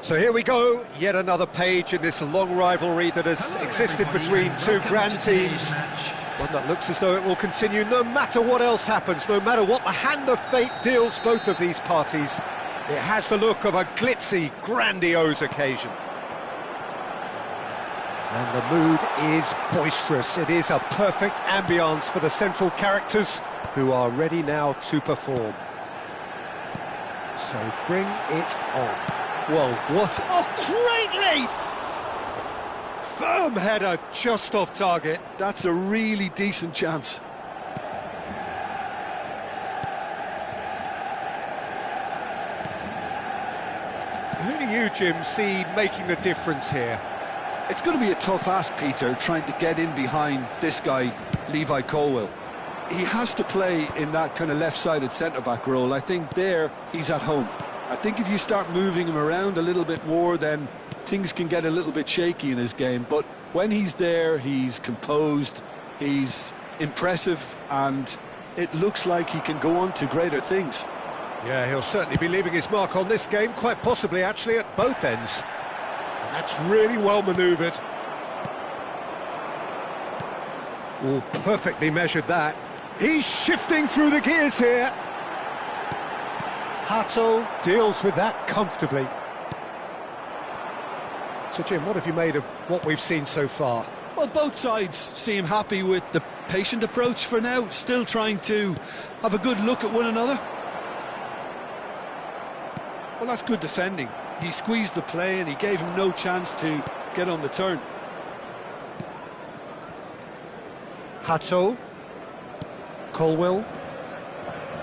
So here we go, yet another page in this long rivalry that has existed between two grand teams. One that looks as though it will continue no matter what else happens, no matter what the hand of fate deals both of these parties. It has the look of a glitzy, grandiose occasion. And the mood is boisterous. It is a perfect ambience for the central characters who are ready now to perform. So bring it on. Well, what? Oh, great leap! Firm header just off target. That's a really decent chance. Who do you, Jim, see making the difference here? It's going to be a tough ask, Peter, trying to get in behind this guy, Levi Colwill. He has to play in that kind of left-sided centre-back role. I think there he's at home. I think if you start moving him around a little bit more, then things can get a little bit shaky in his game. But when he's there, he's composed, he's impressive, and it looks like he can go on to greater things. Yeah, he'll certainly be leaving his mark on this game, quite possibly actually at both ends. And that's really well manoeuvred. Oh, perfectly measured that. He's shifting through the gears here. Hato deals with that comfortably. So, Jim, what have you made of what we've seen so far? Well, both sides seem happy with the patient approach for now, still trying to have a good look at one another. Well, that's good defending. He squeezed the play and he gave him no chance to get on the turn. Hato, Colwill,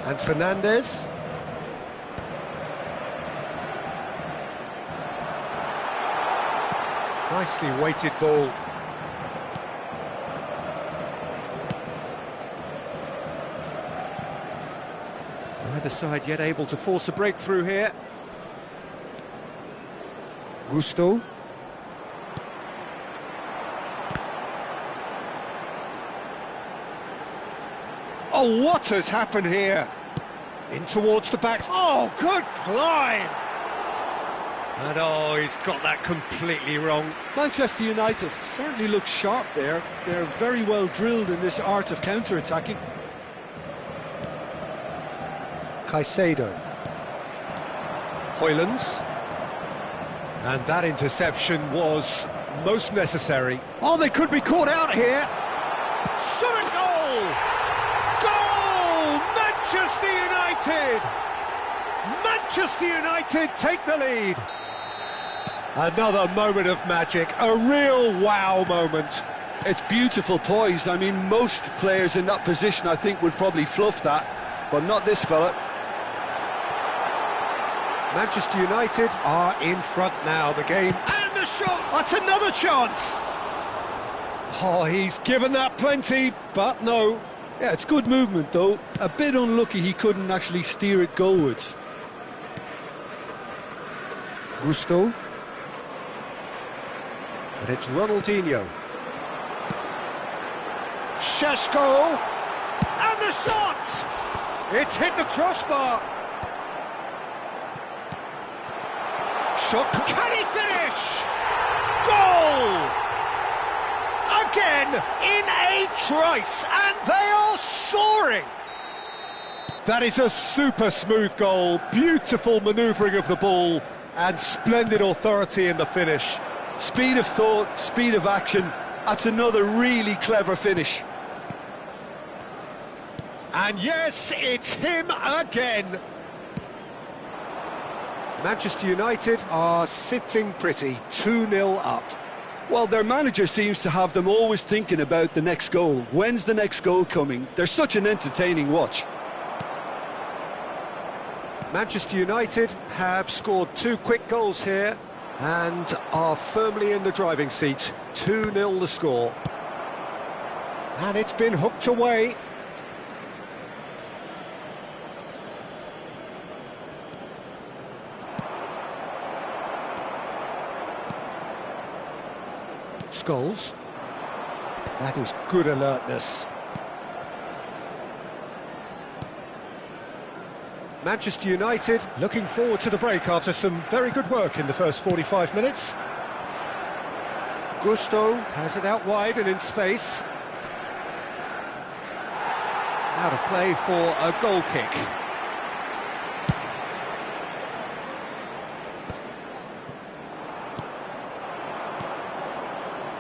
and Fernandez. Nicely weighted ball. Neither side yet able to force a breakthrough here. Gusto. Oh, what has happened here? In towards the back. Oh, good climb! And oh, he's got that completely wrong. Manchester United certainly look sharp there. They're very well drilled in this art of counter-attacking. Caicedo. Hoylands. And that interception was most necessary. Oh, they could be caught out here. Shot a goal! Goal! Manchester United! Manchester United take the lead. Another moment of magic, a real wow moment. It's beautiful poise. I mean, most players in that position, I think, would probably fluff that, but not this fella. Manchester United are in front now, the game. And the shot! That's another chance! Oh, he's given that plenty, but no. Yeah, it's good movement, though. A bit unlucky he couldn't actually steer it goalwards. Gusto. But it's Ronaldinho. Šeško! And the shot! It's hit the crossbar! Shot, can he finish? Goal! Again, in a trice, and they are soaring! That is a super smooth goal, beautiful manoeuvring of the ball, and splendid authority in the finish. Speed of thought, speed of action, that's another really clever finish. And yes, it's him again! Manchester United are sitting pretty, 2-0 up. Well, their manager seems to have them always thinking about the next goal. When's the next goal coming? They're such an entertaining watch. Manchester United have scored 2 quick goals here and are firmly in the driving seat. 2-0 the score. And it's been hooked away. Scholes. That is good alertness. Manchester United looking forward to the break after some very good work in the first 45 minutes. Gusto has it out wide and in space. Out of play for a goal kick.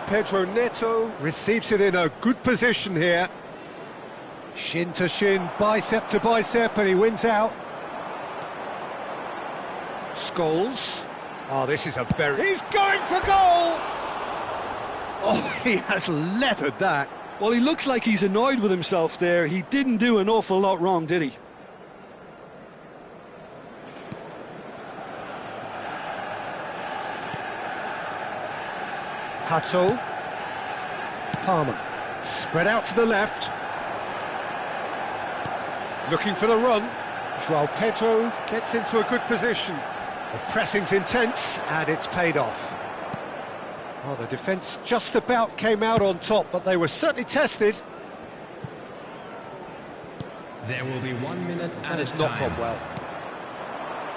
Pedro Neto receives it in a good position here. Shin to shin, bicep to bicep, and he wins out. Scholes. Oh, this is a very... He's going for goal! Oh, he has leathered that. Well, he looks like he's annoyed with himself there. He didn't do an awful lot wrong, did he? Hato. Palmer. Spread out to the left. Looking for the run. João Pedro gets into a good position. The pressing's intense, and it's paid off. Well, the defence just about came out on top, but they were certainly tested. There will be 1 minute at a time. It's not gone well.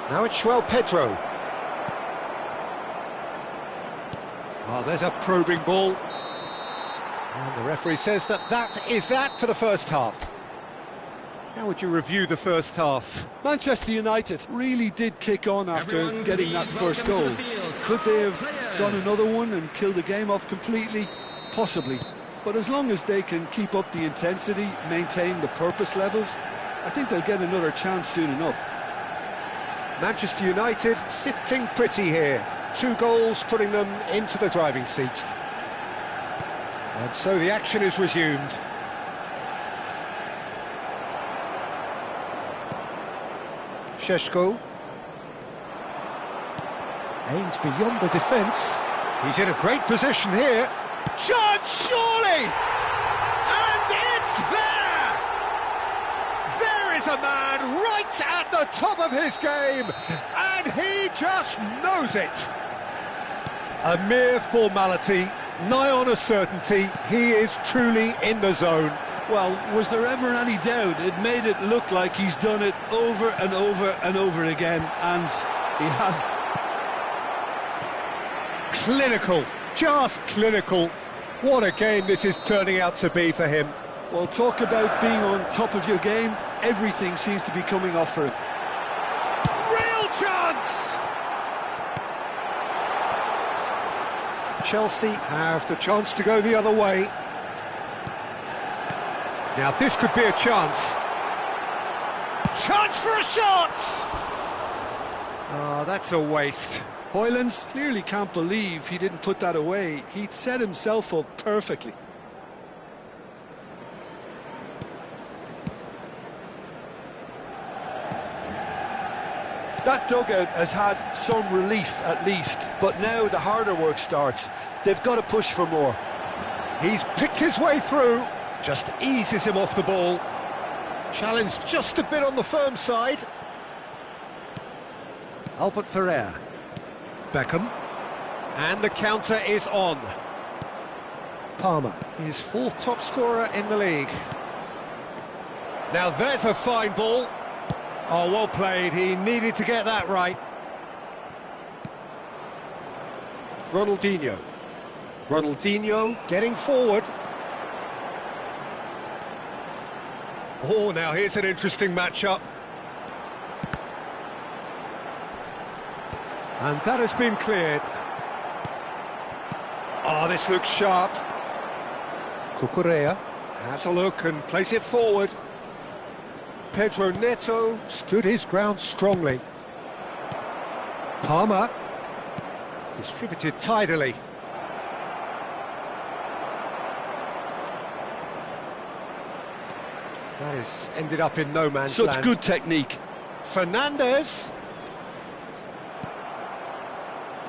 Now it's João Pedro. Oh, there's a probing ball. And the referee says that is that for the first half. How would you review the first half? Manchester United really did kick on after getting that first goal. Could they have done another one and killed the game off completely? Possibly. But as long as they can keep up the intensity, maintain the purpose levels, I think they'll get another chance soon enough. Manchester United sitting pretty here. 2 goals putting them into the driving seat. And so the action is resumed. Šeško aims beyond the defence. He's in a great position here. Chance, surely! And it's there! There is a man right at the top of his game, and he just knows it. A mere formality, nigh on a certainty, he is truly in the zone. Well, was there ever any doubt? It made it look like he's done it over and over and over again, and he has. Clinical, just clinical. What a game this is turning out to be for him. Well, talk about being on top of your game. Everything seems to be coming off for him. Real chance! Chelsea have the chance to go the other way. Now this could be a chance. Chance for a shot! Oh, that's a waste. Hoylands clearly can't believe he didn't put that away. He'd set himself up perfectly. That dugout has had some relief at least, but now the harder work starts. They've got to push for more. He's picked his way through, just eases him off the ball. Challenge just a bit on the firm side. Albert Ferrer. Beckham. And the counter is on. Palmer, his fourth top scorer in the league. Now there's a fine ball. Oh, well played, he needed to get that right. Ronaldinho. Ronaldinho getting forward. Oh, now here's an interesting matchup. And that has been cleared. Oh, this looks sharp. Cucurella has a look and plays it forward. Pedro Neto stood his ground strongly. Palmer distributed tidily. That has ended up in no man's land. Such good technique. Fernandes.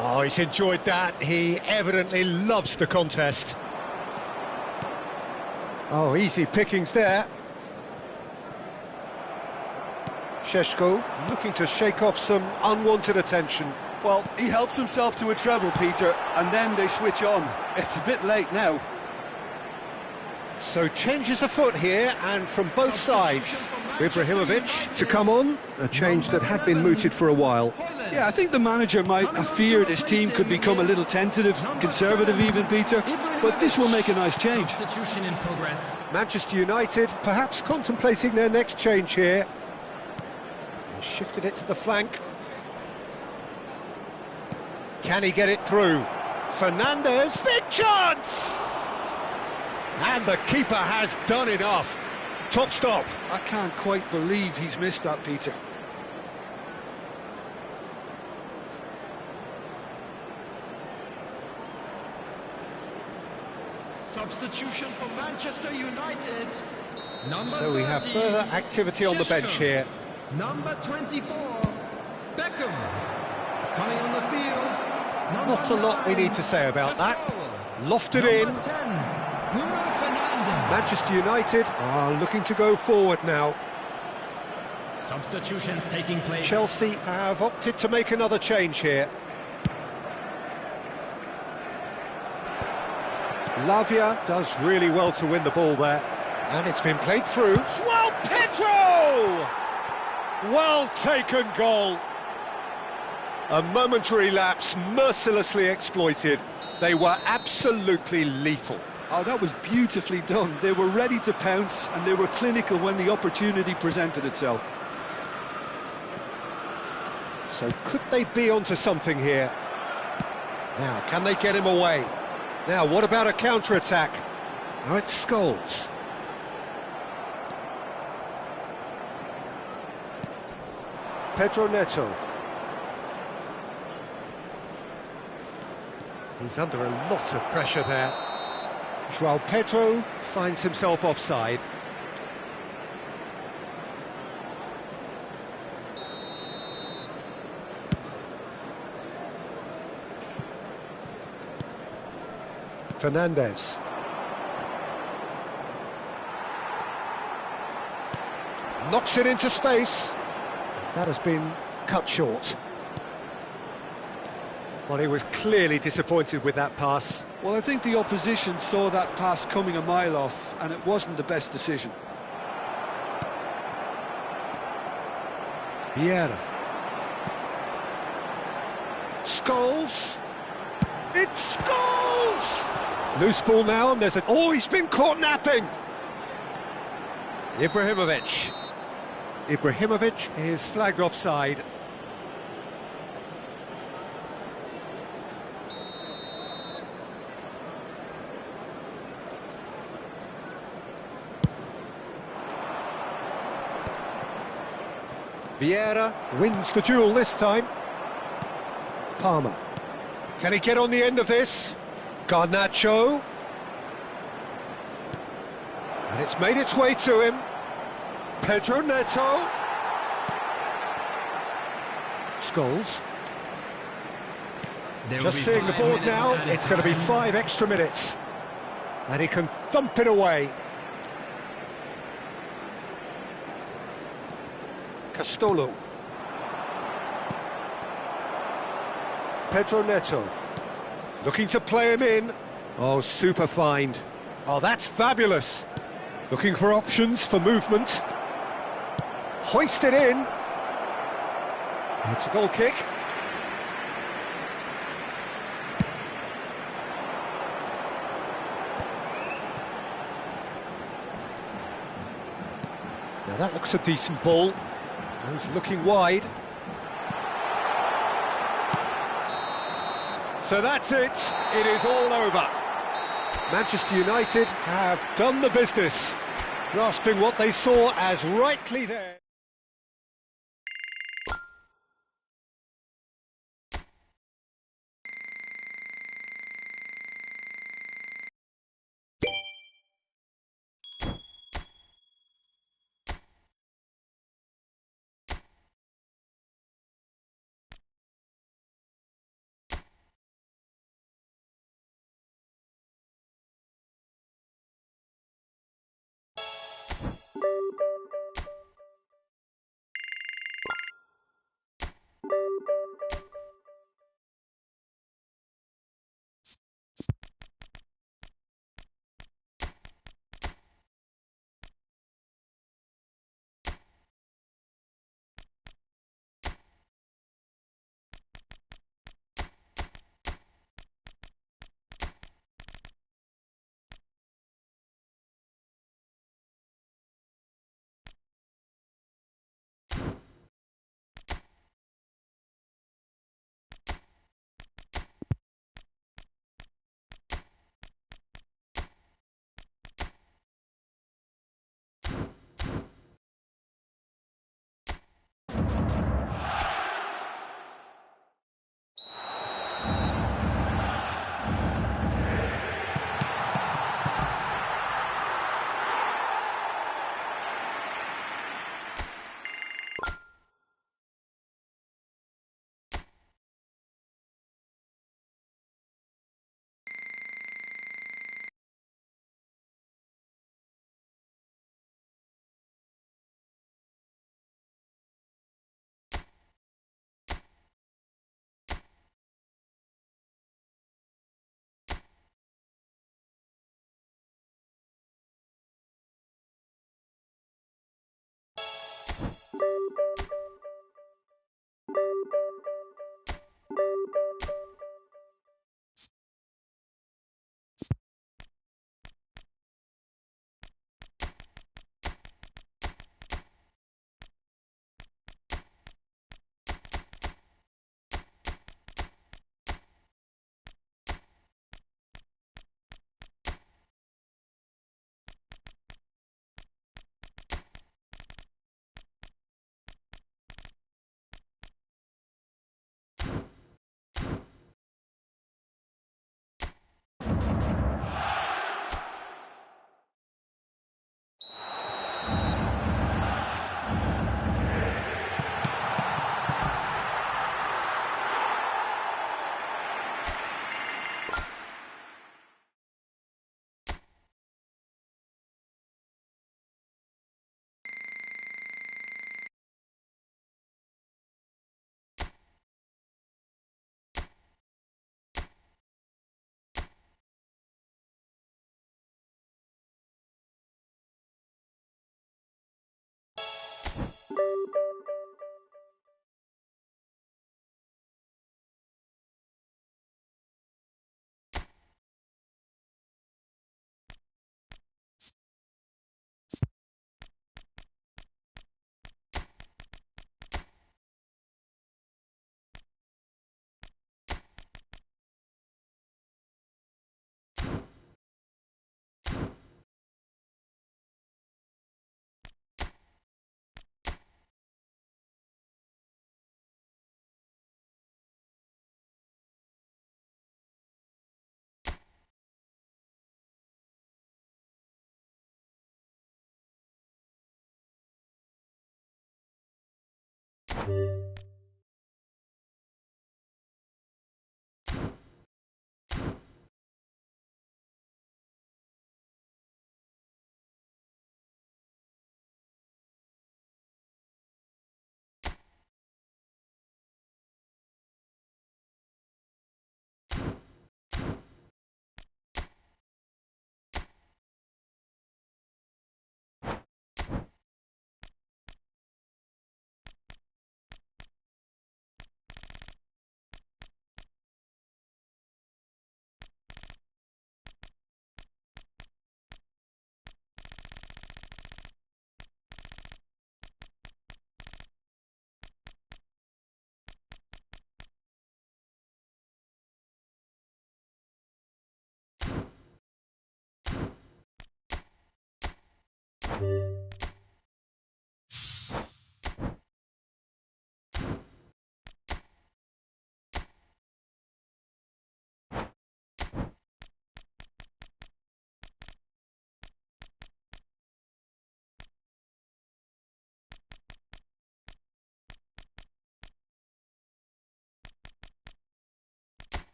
Oh, he's enjoyed that. He evidently loves the contest. Oh, easy pickings there. Šeško looking to shake off some unwanted attention. Well, he helps himself to a treble, Peter, and then they switch on. It's a bit late now. So changes afoot here, and from both sides. Ibrahimovic to come on, a change that had been mooted for a while. Yeah, I think the manager might have feared his team could become a little tentative, conservative even, Peter, but this will make a nice change. Substitution in progress. Manchester United perhaps contemplating their next change here. He shifted it to the flank. Can he get it through? Fernandes, big chance! And the keeper has done enough. Top stop. I can't quite believe he's missed that, Peter. Substitution for Manchester United. So we have further activity on the bench here. Number 24, Beckham. Coming on the field. Not a lot we need to say about that. Lofted in. Number 10, Bruno Fernandes. Manchester United are looking to go forward now. Substitutions taking place. Chelsea have opted to make another change here. Lavia does really well to win the ball there. And it's been played through. Well, Pedro! Well taken goal. A momentary lapse mercilessly exploited. They were absolutely lethal. Oh, that was beautifully done. They were ready to pounce, and they were clinical when the opportunity presented itself. So could they be onto something here? Now, can they get him away? Now, what about a counter-attack? Now it's Scholes. Pedro Neto. He's under a lot of pressure there. João Pedro finds himself offside. Fernandez. Knocks it into space. That has been cut short. Well, he was clearly disappointed with that pass. Well, I think the opposition saw that pass coming a mile off, and it wasn't the best decision. Vieira. Scholes. It's Scholes! Loose ball now, and there's a... Oh, he's been caught napping! Ibrahimovic. Ibrahimovic is flagged offside. Vieira wins the duel this time. Palmer. Can he get on the end of this? Garnacho. And it's made its way to him. Pedro Neto. Scholes. Just seeing the board now, it's going to be 5 extra minutes. And he can thump it away. Castolo. Pedro Neto. Looking to play him in. Oh, super find. Oh, that's fabulous. Looking for options for movement. Hoisted in. It's a goal kick. Now that looks a decent ball. Goes looking wide. So that's it. It is all over. Manchester United have done the business, grasping what they saw as rightly there.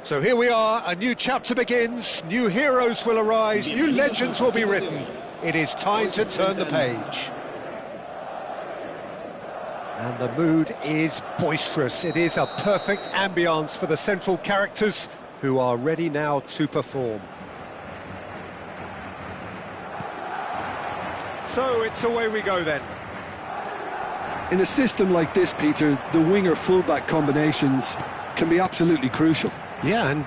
So here we are, a new chapter begins, new heroes will arise, new legends will be written. It is time to turn the page. And the mood is boisterous. It is a perfect ambience for the central characters who are ready now to perform. So it's away we go then. In a system like this, Peter, the winger-fullback combinations can be absolutely crucial. Yeah, and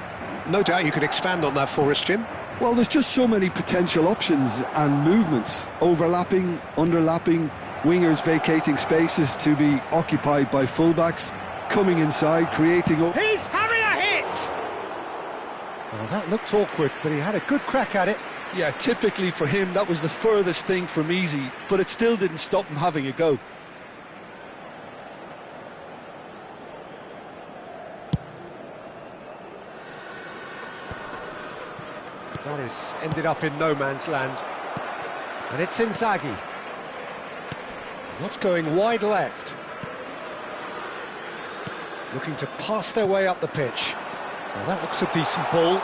no doubt you could expand on that for us, Jim. Well, there's just so many potential options and movements, overlapping, underlapping, wingers vacating spaces to be occupied by fullbacks, coming inside, creating... He's having a hit! Well, that looked awkward, but he had a good crack at it. Yeah, typically for him, that was the furthest thing from easy, but it still didn't stop him having a go. That has ended up in no man's land. And it's Inzaghi. What's going wide left? Looking to pass their way up the pitch. Well, that looks a decent ball.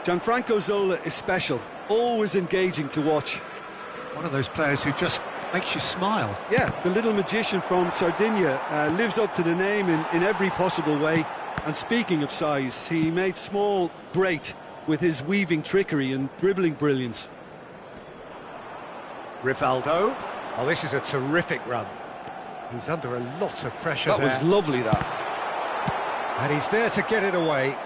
Gianfranco Zola is special, always engaging to watch. One of those players who just makes you smile. Yeah, the little magician from Sardinia lives up to the name in every possible way. And speaking of size, he made small great with his weaving trickery and dribbling brilliance. Rivaldo. Oh, this is a terrific run. He's under a lot of pressure there. That was lovely, that. And he's there to get it away.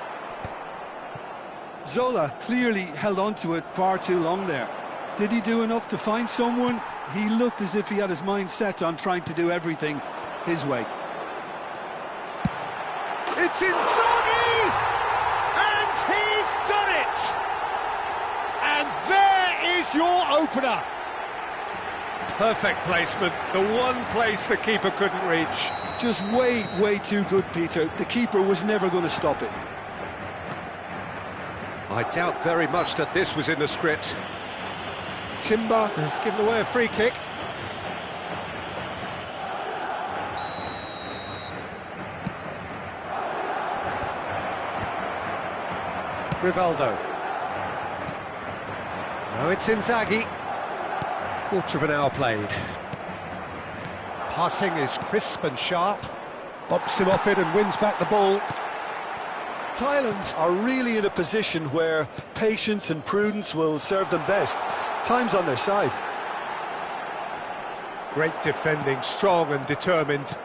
Zola clearly held on to it far too long there. Did he do enough to find someone? He looked as if he had his mind set on trying to do everything his way. It's Inzaghi! And he's done it! And there is your opener. Perfect placement, the one place the keeper couldn't reach. Just way too good, Peter. The keeper was never going to stop it. I doubt very much that this was in the script. Timber has given away a free kick. Rivaldo. Now it's Inzaghi. Quarter of an hour played. Passing is crisp and sharp. Bumps him off it and wins back the ball. Thailand are really in a position where patience and prudence will serve them best. Time's on their side. Great defending, strong and determined.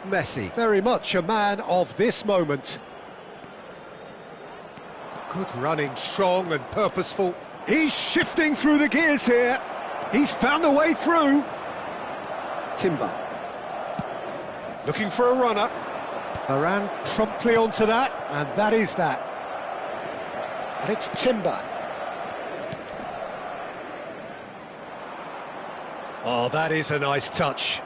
Messi, very much a man of this moment. Good running, strong and purposeful. He's shifting through the gears here. He's found a way through. Timber. Looking for a runner. Varane promptly onto that, and that is that. And it's Timber. Oh, that is a nice touch.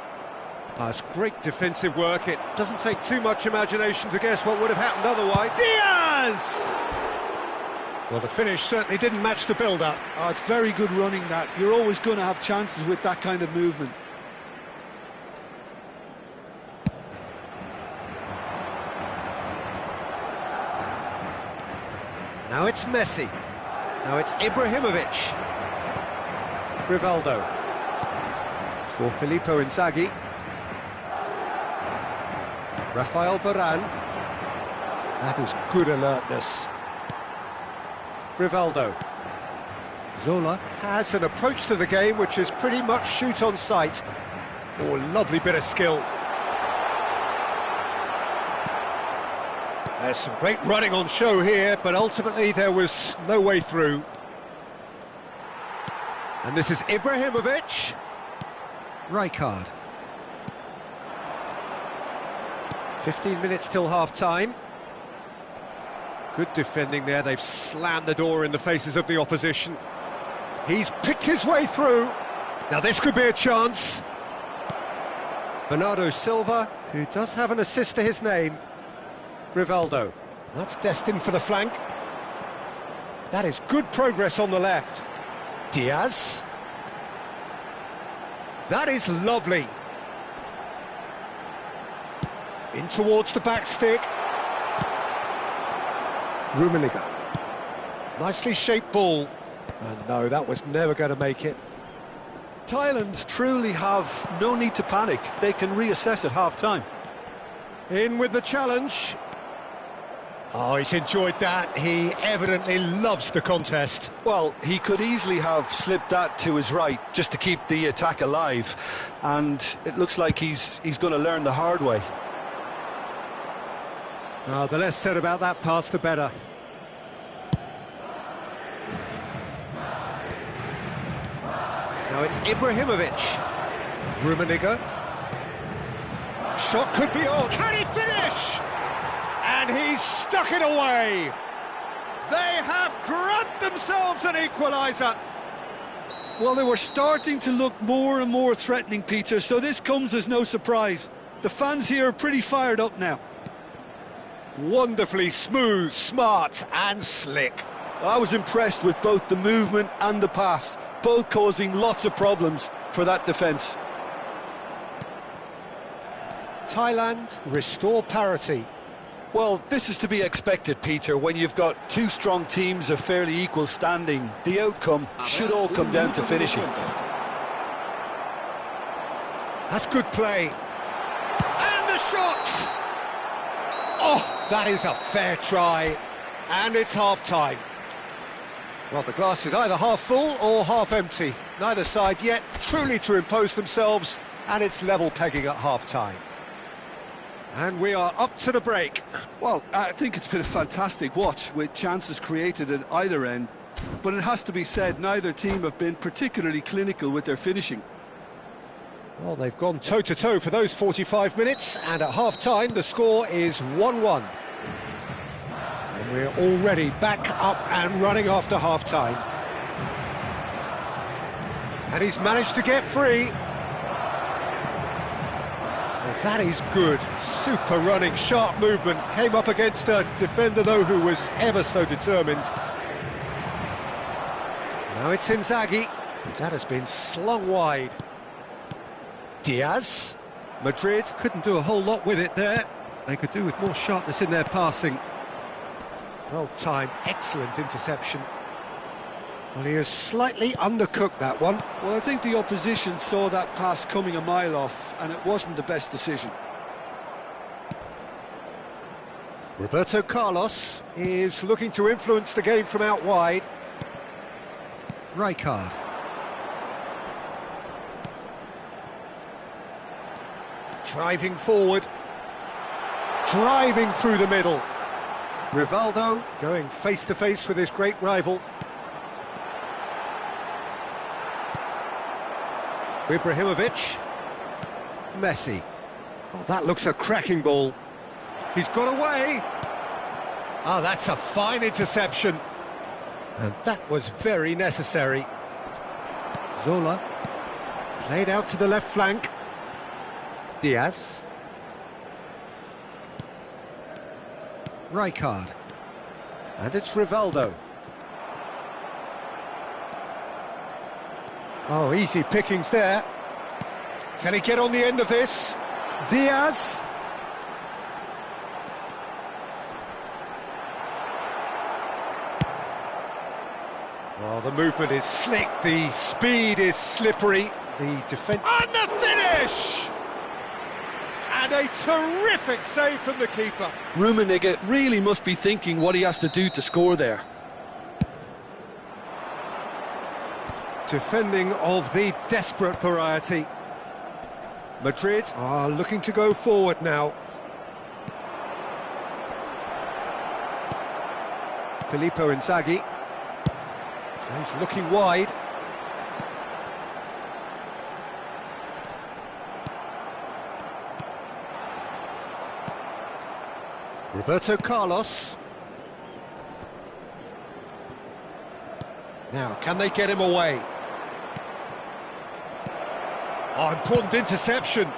That's great defensive work. It doesn't take too much imagination to guess what would have happened otherwise. Diaz! Well, the finish certainly didn't match the build-up. Oh, it's very good running, that. You're always going to have chances with that kind of movement. Now it's Messi. Now it's Ibrahimovic. Rivaldo. For Filippo Inzaghi. Rafael Varane. That is good alertness. Rivaldo. Zola has an approach to the game which is pretty much shoot on sight. Oh, lovely bit of skill. There's some great running on show here, but ultimately there was no way through. And this is Ibrahimovic. Rijkaard. 15 minutes till half-time. Good defending there, they've slammed the door in the faces of the opposition. He's picked his way through. Now this could be a chance. Bernardo Silva, who does have an assist to his name. Rivaldo, that's destined for the flank. That is good progress on the left. Diaz. That is lovely. In towards the back stick. Rummenigge. Nicely shaped ball. And no, that was never going to make it. Thailand truly have no need to panic. They can reassess at half-time. In with the challenge. Oh, he's enjoyed that. He evidently loves the contest. Well, he could easily have slipped that to his right just to keep the attack alive. And it looks like he's going to learn the hard way. Oh, the less said about that pass, the better. Now it's Ibrahimovic. Rummenigge. Shot could be on. Can he finish? And he's stuck it away. They have grabbed themselves an equaliser. Well, they were starting to look more and more threatening, Peter, so this comes as no surprise. The fans here are pretty fired up now. Wonderfully smooth, smart and slick. I was impressed with both the movement and the pass, both causing lots of problems for that defence. Thailand restore parity. Well, this is to be expected, Peter, when you've got two strong teams of fairly equal standing. The outcome should all come down to finishing. That's good play. And the shot! Oh, that is a fair try. And it's half-time. Well, the glass is either half full or half empty. Neither side yet truly to impose themselves, and it's level pegging at half-time. And we are up to the break. Well, I think it's been a fantastic watch with chances created at either end. But it has to be said, neither team have been particularly clinical with their finishing. Well, they've gone toe-to-toe for those 45 minutes, and at half-time the score is 1-1. And we're already back up and running after half-time. And he's managed to get free. Well, that is good. Super running, sharp movement. Came up against a defender, though, who was ever so determined. Now it's Inzaghi. That has been slung wide. Diaz. Madrid couldn't do a whole lot with it there. They could do with more sharpness in their passing. Well timed, excellent interception. Well, he has slightly undercooked that one. Well, I think the opposition saw that pass coming a mile off, and it wasn't the best decision. Roberto Carlos is looking to influence the game from out wide. Rijkaard. Driving forward. Driving through the middle. Rivaldo going face-to-face with his great rival. Ibrahimovic. Messi. Oh, that looks a cracking ball. He's got away. Oh, that's a fine interception. And that was very necessary. Zola. Played out to the left flank. Diaz. Rijkaard. And it's Rivaldo. Oh, easy pickings there. Can he get on the end of this? Diaz. Well, the movement is slick, the speed is slippery, the defence... And the finish! And a terrific save from the keeper. Rummenigge really must be thinking what he has to do to score there. Defending of the desperate variety. Madrid are looking to go forward now. Filippo Inzaghi. He's looking wide. Roberto Carlos. Now, can they get him away? Oh, important interception.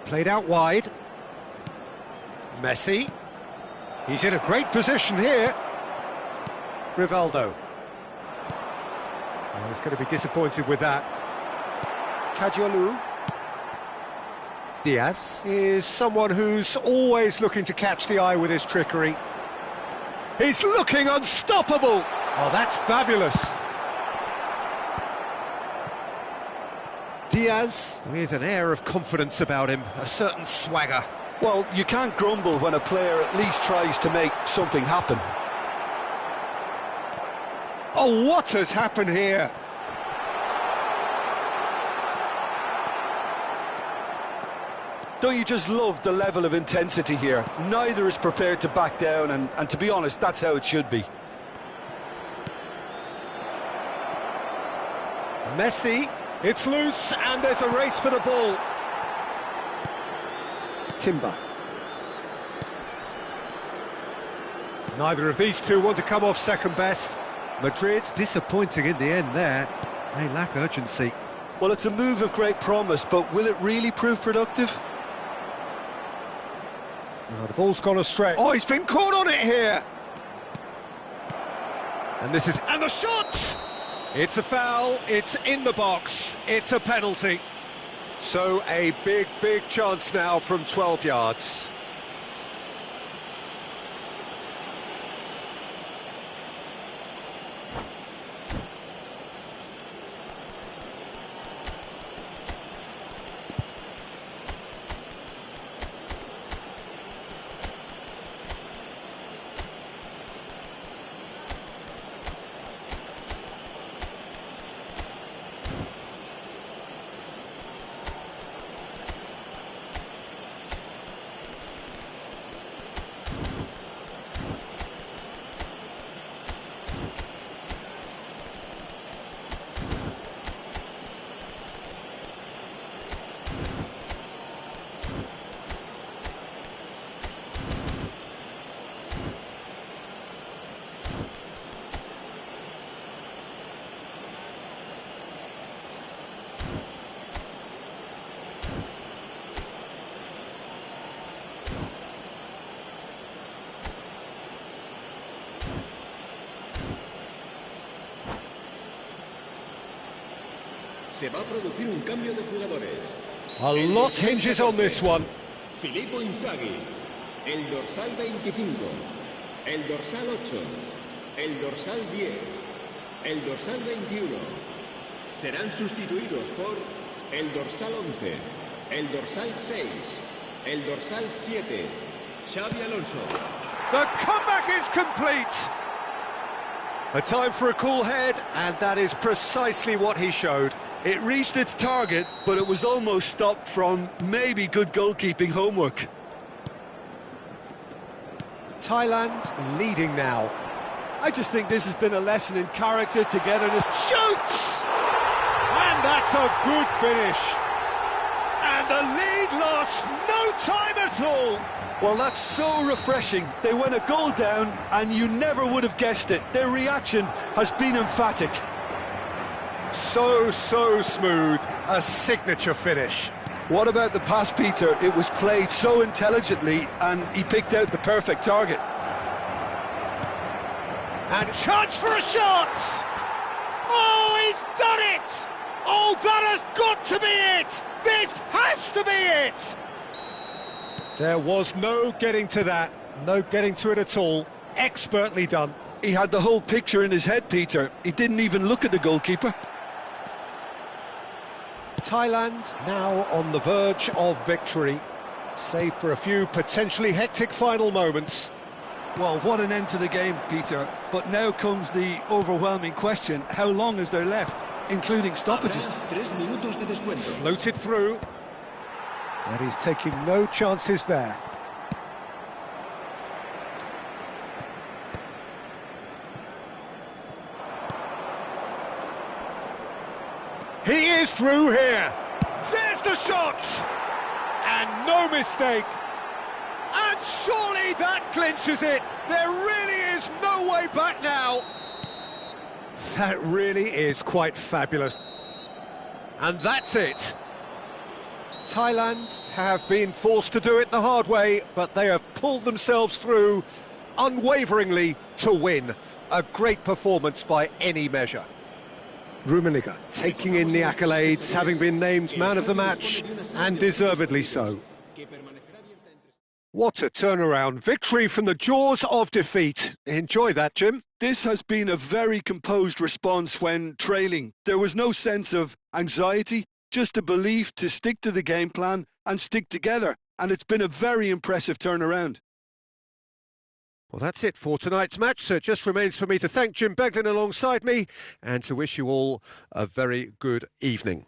Played out wide. Messi. He's in a great position here. Rivaldo. Oh, he's going to be disappointed with that. Kajolu. Diaz is someone who's always looking to catch the eye with his trickery. He's looking unstoppable! Oh, that's fabulous. Diaz with an air of confidence about him, a certain swagger. Well, you can't grumble when a player at least tries to make something happen. Oh, what has happened here? Don't you just love the level of intensity here? Neither is prepared to back down, and to be honest, that's how it should be. Messi, it's loose, and there's a race for the ball. Timber. Neither of these two want to come off second best. Madrid disappointing in the end there. They lack urgency. Well, it's a move of great promise, but will it really prove productive? Oh, the ball's gone astray. Oh, he's been caught on it here. And the shot! It's a foul, it's in the box, it's a penalty. So a big chance now from 12 yards. Se va a producir un cambio de jugadores. A lot hinges on this one. Filippo Inzaghi, el dorsal 25, el dorsal 8, el dorsal 10, el dorsal 21. Serán sustituidos por el dorsal 11, el dorsal 6, el dorsal 7, Xabi Alonso. The comeback is complete. A time for a cool head, and that is precisely what he showed. It reached its target, but it was almost stopped from maybe good goalkeeping homework. Thailand leading now. I just think this has been a lesson in character, togetherness. Shoots! And that's a good finish. And the lead lost no time at all. Well, that's so refreshing. They went a goal down, and you never would have guessed it. Their reaction has been emphatic. So smooth, a signature finish. What about the pass, Peter? It was played so intelligently, and he picked out the perfect target. And chance for a shot! Oh, he's done it! Oh, that has got to be it! This has to be it! There was no getting to that, no getting to it at all. Expertly done. He had the whole picture in his head, Peter. He didn't even look at the goalkeeper. Thailand now on the verge of victory, save for a few potentially hectic final moments. Well, what an end to the game, Peter. But now comes the overwhelming question: how long is there left, including stoppages? 3 minutos de descuento. Floated through, and he's taking no chances there. He is through here. There's the shot! And no mistake. And surely that clinches it. There really is no way back now. That really is quite fabulous. And that's it. Thailand have been forced to do it the hard way, but they have pulled themselves through unwaveringly to win. A great performance by any measure. Rummenigge taking in the accolades, having been named man of the match, and deservedly so. What a turnaround. Victory from the jaws of defeat. Enjoy that, Jim. This has been a very composed response when trailing. There was no sense of anxiety, just a belief to stick to the game plan and stick together. And it's been a very impressive turnaround. Well, that's it for tonight's match, so it just remains for me to thank Jim Beglin alongside me and to wish you all a very good evening.